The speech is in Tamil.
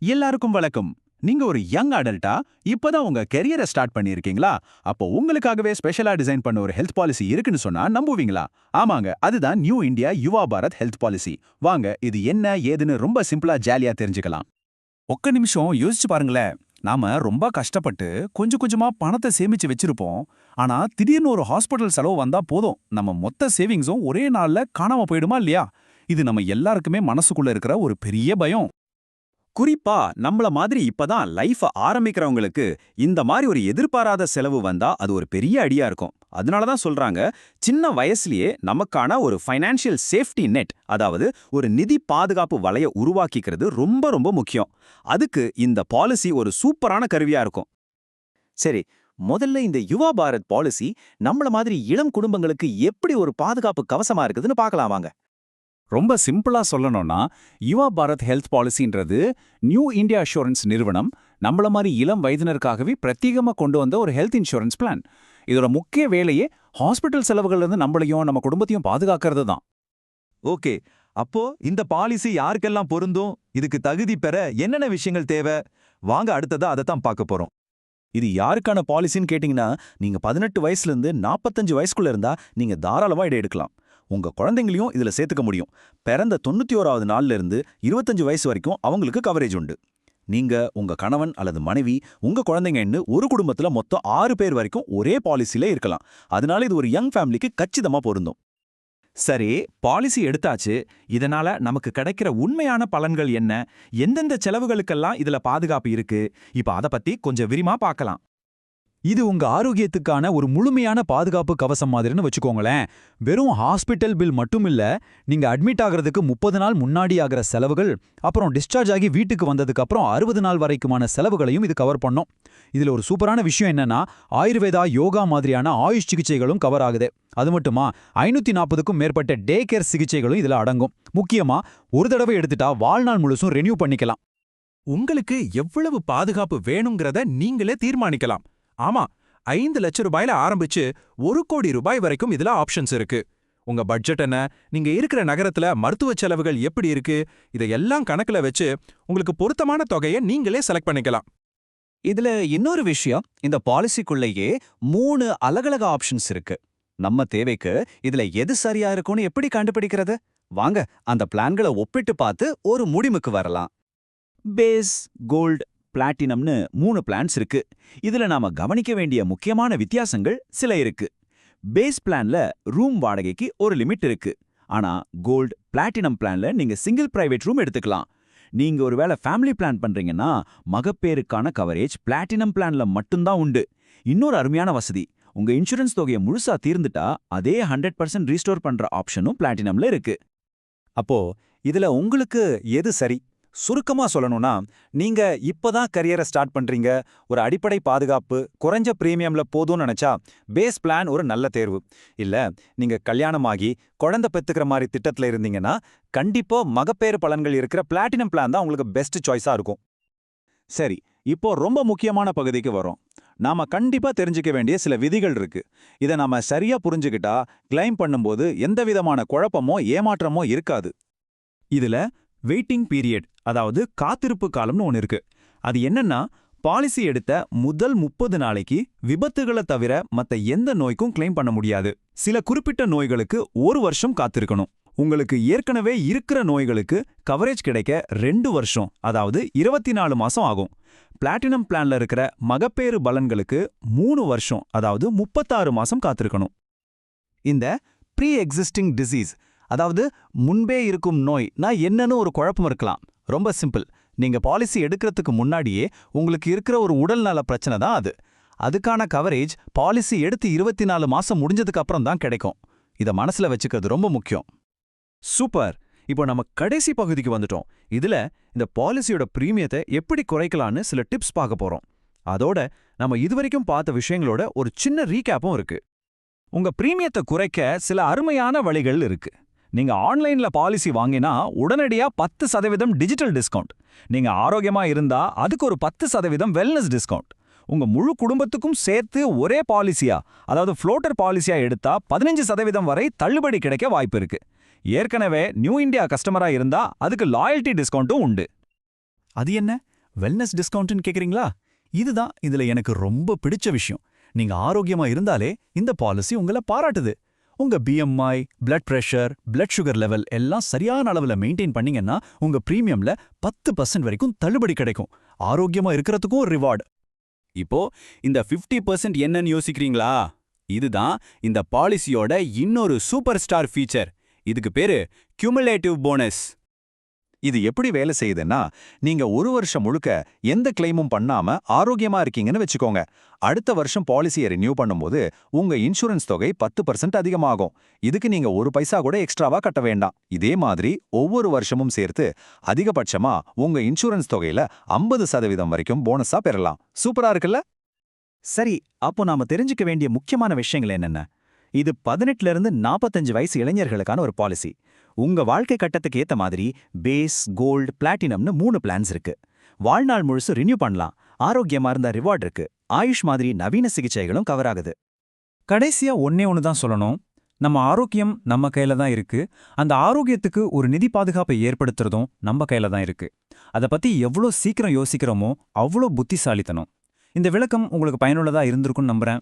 எல்லாருக்கும் வணக்கம். நீங்க ஒரு யங் அடல்ட்டா இப்பதான் உங்க கெரியரை ஸ்டார்ட் பண்ணியிருக்கீங்களா? அப்போ உங்களுக்காகவே ஸ்பெஷலா டிசைன் பண்ண ஒரு ஹெல்த் பாலிசி இருக்குன்னு சொன்னா நம்புவீங்களா? ஆமாங்க, அதுதான் நியூ இந்தியா யுவா பாரத் ஹெல்த் பாலிசி. வாங்க, இது என்ன ஏதுன்னு ரொம்ப சிம்பிளா ஜாலியா தெரிஞ்சுக்கலாம். ஒக்க நிமிஷம் யோசிச்சு பாருங்களேன். நாம ரொம்ப கஷ்டப்பட்டு கொஞ்சம் கொஞ்சமா பணத்தை சேமிச்சு வச்சிருப்போம். ஆனா திடீர்னு ஒரு ஹாஸ்பிட்டல் செலவு வந்தா போதும், நம்ம மொத்த சேவிங்ஸும் ஒரே நாள்ல காணாம போயிடுமா இல்லையா? இது நம்ம எல்லாருக்குமே மனசுக்குள்ள இருக்கிற ஒரு பெரிய பயம். குறிப்பா நம்மள மாதிரி இப்பதான் லைஃப ஆரம்பிக்கிறவங்களுக்கு இந்த மாதிரி ஒரு எதிர்பாராத செலவு வந்தா அது ஒரு பெரிய அடியா இருக்கும். அதனால தான் சொல்றாங்க, சின்ன வயசுலயே நமக்கான ஒரு ஃபைனான்ஷியல் சேஃப்டி நெட், அதாவது ஒரு நிதி பாதுகாப்பு வலைய உருவாக்கிக்கிறது ரொம்ப ரொம்ப முக்கியம். அதுக்கு இந்த பாலிசி ஒரு சூப்பரான கருவியா இருக்கும். சரி, முதல்ல இந்த யுவா பாரத் பாலிசி நம்மள மாதிரி இளம் குடும்பங்களுக்கு எப்படி ஒரு பாதுகாப்பு கவசமா இருக்குதுன்னு பார்க்கலாம் வாங்க. ரொம்ப சிம்பிளா சொல்லணும்னா, யுவா பாரத் ஹெல்த் பாலிசின்றது நியூ இந்தியா அஷூரன்ஸ் நிறுவனம் நம்மள மாதிரி இளம் வயதினருக்காகவே பிரத்யேகமா கொண்டு வந்த ஒரு ஹெல்த் இன்சூரன்ஸ் பிளான். இதோட முக்கிய வேலையே ஹாஸ்பிட்டல் செலவுகள்ல இருந்து நம்மளையும் நம்ம குடும்பத்தையும் பாதுகாக்கிறது தான். ஓகே, அப்போ இந்த பாலிசி யாருக்கெல்லாம் பொருந்தும்? இதுக்கு தகுதி பெற என்னென்ன விஷயங்கள் தேவை? வாங்க அடுத்ததா அதைத்தான் பார்க்க போறோம். இது யாருக்கான பாலிசின்னு கேட்டிங்கன்னா, நீங்க 18 வயசுல இருந்து 45 வயசுக்குள்ள இருந்தா நீங்க தாராளமா இதை எடுக்கலாம். உங்க குழந்தைங்களையும் இதுல சேர்த்துக்க முடியும். பிறந்த 91வது நாள்ல இருந்து 25 வயசு வரைக்கும் அவங்களுக்கு கவரேஜ் உண்டு. நீங்க, உங்க கணவன் அல்லது மனைவி, உங்க குழந்தைங்கன்னு ஒரு குடும்பத்துல மொத்தம் 6 பேர் வரைக்கும் ஒரே பாலிசில இருக்கலாம். அதனால இது ஒரு யங் ஃபேமிலிக்கு கச்சிதமா பொருந்தும். சரி, பாலிசி எடுத்தாச்சு. இதனால நமக்கு கிடைக்கிற உண்மையான பலன்கள் என்ன? எந்தெந்த செலவுகளுக்கெல்லாம் இதுல பாதுகாப்பு இருக்கு? இப்ப அத பத்தி கொஞ்சம் விரிவா பார்க்கலாம். இது உங்க ஆரோக்கியத்துக்கான ஒரு முழுமையான பாதுகாப்பு கவசம் மாதிரின்னு வச்சுக்கோங்களேன். வெறும் ஹாஸ்பிட்டல் பில் மட்டும் இல்ல, நீங்க அட்மிட் ஆகிறதுக்கு 30 நாள் முன்னாடி ஆகிற செலவுகள், அப்புறம் டிஸ்சார்ஜ் ஆகி வீட்டுக்கு வந்ததுக்கு அப்புறம் 60 நாள் வரைக்குமான செலவுகளையும் இது கவர் பண்ணும். இதுல ஒரு சூப்பரான விஷயம் என்னன்னா, ஆயுர்வேதா, யோகா மாதிரியான ஆயுஷ் சிகிச்சைகளும் கவர் ஆகுது. அது மட்டுமா, 540க்கும் மேற்பட்ட டே கேர் சிகிச்சைகளும் இதுல அடங்கும். முக்கியமா, ஒரு தடவை எடுத்துட்டா வாழ்நாள் முழுசும் ரெனியூ பண்ணிக்கலாம். உங்களுக்கு எவ்வளவு பாதுகாப்பு வேணுங்கிறத நீங்களே தீர்மானிக்கலாம். ஆமா, 5 லட்சம் ரூபாயில ஆரம்பிச்சு 1 கோடி ரூபாய் வரைக்கும் இதுல ஆப்ஷன்ஸ் இருக்கு. உங்க பட்ஜெட் என்ன, நீங்க இருக்கிற நகரத்துல மருத்துவ செலவுகள் எப்படி இருக்கு, இதையெல்லாம் கணக்குல வச்சு உங்களுக்கு பொருத்தமான தொகையை நீங்களே செலக்ட் பண்ணிக்கலாம். இதுல இன்னொரு விஷயம், இந்த பாலிசிக்குள்ளேயே 3 அலகலக ஆப்ஷன்ஸ் இருக்கு. நம்ம தேவைக்கு இதுல எது சரியா இருக்கும்னு எப்படி கண்டுபிடிக்கிறது? வாங்க அந்த பிளான்களை ஒப்பிட்டு பார்த்து ஒரு முடிவுக்கு வரலாம். பேஸ், கோல்ட், பிளாட்டினம்னு 3 பிளான்ஸ் இருக்கு. இதுல நாம கவனிக்க வேண்டிய முக்கியமான வித்தியாசங்கள் சில இருக்கு. பேஸ் பிளான்ல ரூம் வாடகைக்கு ஒரு லிமிட் இருக்கு. ஆனா கோல்ட், பிளாட்டினம் பிளான்ல நீங்க சிங்கிள் பிரைவேட் ரூம் எடுத்துக்கலாம். நீங்க ஒருவேளை ஃபேமிலி பிளான் பண்றீங்கன்னா மகப்பேறுக்கான கவரேஜ் பிளாட்டினம் பிளான்ல மட்டும்தான் உண்டு. இன்னொரு அருமையான வசதி, உங்க இன்சூரன்ஸ் தொகையை முழுசா தீர்ந்துட்டா அதே 100% ரீஸ்டோர் பண்ற ஆப்ஷனும் பிளாட்டினம்ல இருக்கு. அப்போ இதுல உங்களுக்கு எது சரி? சுருக்கமா சொல்லணும்னா, நீங்க இப்பதான் கரியரை ஸ்டார்ட் பண்றீங்க, ஒரு அடிப்படை பாதுகாப்பு குறைஞ்ச பிரீமியம்ல போதும்னு நினைச்சா பேஸ் பிளான் ஒரு நல்ல தேர்வு. இல்ல, நீங்க கல்யாணமாகி குழந்தை பெத்துக்கிற மாதிரி திட்டத்துல இருந்தீங்கன்னா கண்டிப்பா மகப்பேறு பலன்கள் இருக்கிற பிளாட்டினம் பிளான் தான் உங்களுக்கு பெஸ்ட் சாய்ஸா இருக்கும். சரி, இப்போ ரொம்ப முக்கியமான பகுதிக்கு வரோம். நாம கண்டிப்பா தெரிஞ்சுக்க வேண்டிய சில விதிகள் இருக்கு. இதை நாம சரியா புரிஞ்சுக்கிட்டா கிளைம் பண்ணும்போது எந்த விதமான குழப்பமோ ஏமாற்றமோ இருக்காது. இதுல வெயிட்டிங் பீரியட், அதாவது காத்திருப்பு காலம்னு ஒன்னு இருக்கு. அது என்னன்னா, பாலிசி எடுத்த முதல் 30 நாளைக்கு விபத்துகளை தவிர மத்த எந்த நோய்க்கும் கிளைம் பண்ண முடியாது. சில குறிப்பிட்ட நோய்களுக்கு 1 வருஷம் காத்திருக்கணும். உங்களுக்கு ஏற்கனவே இருக்கிற நோய்களுக்கு கவரேஜ் கிடைக்க 2 வருஷம், அதாவது 24 மாசம் ஆகும். பிளாட்டினம் பிளான்ல இருக்கிற மகப்பேறு பலன்களுக்கு 3 வருஷம், அதாவது 36 மாசம் காத்திருக்கணும். இந்த ப்ரீ எக்ஸிஸ்டிங் டிசீஸ், அதாவது முன்பே இருக்கும் நோய் நான் என்னன்னு ஒரு குழப்பம் இருக்கலாம். ரொம்ப சிம்பிள், நீங்க பாலிசி எடுக்கிறதுக்கு முன்னாடியே உங்களுக்கு இருக்கிற ஒரு உடல்நல பிரச்சனை தான் அது. அதுக்கான கவரேஜ் பாலிசி எடுத்து 24 மாசம் முடிஞ்சதுக்கு அப்புறம் தான் கிடைக்கும். இதை மனசுல வச்சுக்கிறது ரொம்ப முக்கியம். சூப்பர். இப்போ நம்ம கடைசி பகுதிக்கு வந்துட்டோம். இதுல இந்த பாலிசியோட பிரீமியத்தை எப்படி குறைக்கலான்னு சில டிப்ஸ் பார்க்க போறோம். அதோட நம்ம இதுவரைக்கும் பார்த்த விஷயங்களோட ஒரு சின்ன ரீகேப்பும் இருக்கு. உங்க பிரீமியத்தை குறைக்க சில அருமையான வழிகள் இருக்கு. நீங்க ஆன்லைன்ல பாலிசி வாங்கினா உடனடியா 10% டிஜிட்டல் டிஸ்கவுண்ட். நீங்க ஆரோக்கியமா இருந்தா அதுக்கு ஒரு 10% வெல்னஸ் டிஸ்கவுண்ட். உங்க முழு குடும்பத்துக்கும் சேர்த்து ஒரே பாலிசியா, அதாவது ஃப்ளோட்டர் பாலிசியா எடுத்தா 15% வரை தள்ளுபடி கிடைக்க வாய்ப்பு இருக்கு. ஏற்கனவே நியூ இந்தியா கஸ்டமரா இருந்தா அதுக்கு லாயல்டி டிஸ்கவுண்ட்டும் உண்டு. அது என்ன வெல்னஸ் டிஸ்கவுண்ட்னு கேக்குறீங்களா? இதுதான் இதுல எனக்கு ரொம்ப பிடிச்ச விஷயம். நீங்க ஆரோக்கியமா இருந்தாலே இந்த பாலிசி உங்களை பாராட்டுது. உங்க BMI, blood pressure, blood sugar level எல்லாம் சரியான அளவுல மெயின்டைன் பண்ணீங்கன்னா உங்க பிரீமியம்ல 10% வரைக்கும் தள்ளுபடி கிடைக்கும். ஆரோக்கியமா இருக்கிறதுக்கும் ஒரு ரிவார்டு. இப்போ இந்த 50% என்னன்னு யோசிக்கிறீங்களா? இதுதான் இந்த பாலிசியோட இன்னொரு சூப்பர் ஸ்டார் ஃபீச்சர். இதுக்கு பேரு கியூமுலேட்டிவ் போனஸ். இது எப்படி வேலை செய்யுதுன்னா, நீங்க ஒரு வருஷம் முழுக்க எந்த கிளைமும் பண்ணாம ஆரோக்கியமா இருக்கீங்கன்னு வச்சுக்கோங்க. அடுத்த வருஷம் பாலிசியை ரினியூ பண்ணும்போது உங்க இன்சூரன்ஸ் தொகை 10% அதிகமாகும். இதுக்கு நீங்க ஒரு பைசா கூட எக்ஸ்ட்ராவா கட்ட வேண்டாம். இதே மாதிரி ஒவ்வொரு வருஷமும் சேர்த்து அதிகபட்சமா உங்க இன்சூரன்ஸ் தொகையில 50% வரைக்கும் போனஸா பெறலாம். சூப்பரா இருக்குல்ல? சரி, அப்போ நாம தெரிஞ்சுக்க வேண்டிய முக்கியமான விஷயங்கள் என்னென்ன? இது 18ல இருந்து 45 வயசு இளைஞர்களுக்கான ஒரு பாலிசி. உங்க வாழ்க்கை கட்டத்துக்கு ஏத்த மாதிரி பேஸ், கோல்டு, பிளாட்டினம்னு 3 பிளான்ஸ் இருக்கு. வாழ்நாள் முழுசு ரினியூ பண்ணலாம். ஆரோக்கியமா இருந்தா ரிவார்ட் இருக்கு. ஆயுஷ் மாதிரி நவீன சிகிச்சைகளும் கவர் ஆகுது. கடைசியா ஒண்ணு தான் சொல்லணும். நம்ம ஆரோக்கியம் நம்ம கையில தான் இருக்கு. அந்த ஆரோக்கியத்துக்கு ஒரு நிதி பாதுகாப்பை ஏற்படுத்துறதும் நம்ம கையில தான் இருக்கு. அத பத்தி எவ்வளோ சீக்கிரம் யோசிக்கிறோமோ அவ்வளோ புத்திசாலித்தனம். இந்த விளக்கம் உங்களுக்கு பயனுள்ளதா இருந்திருக்கும்னு நம்புறேன்.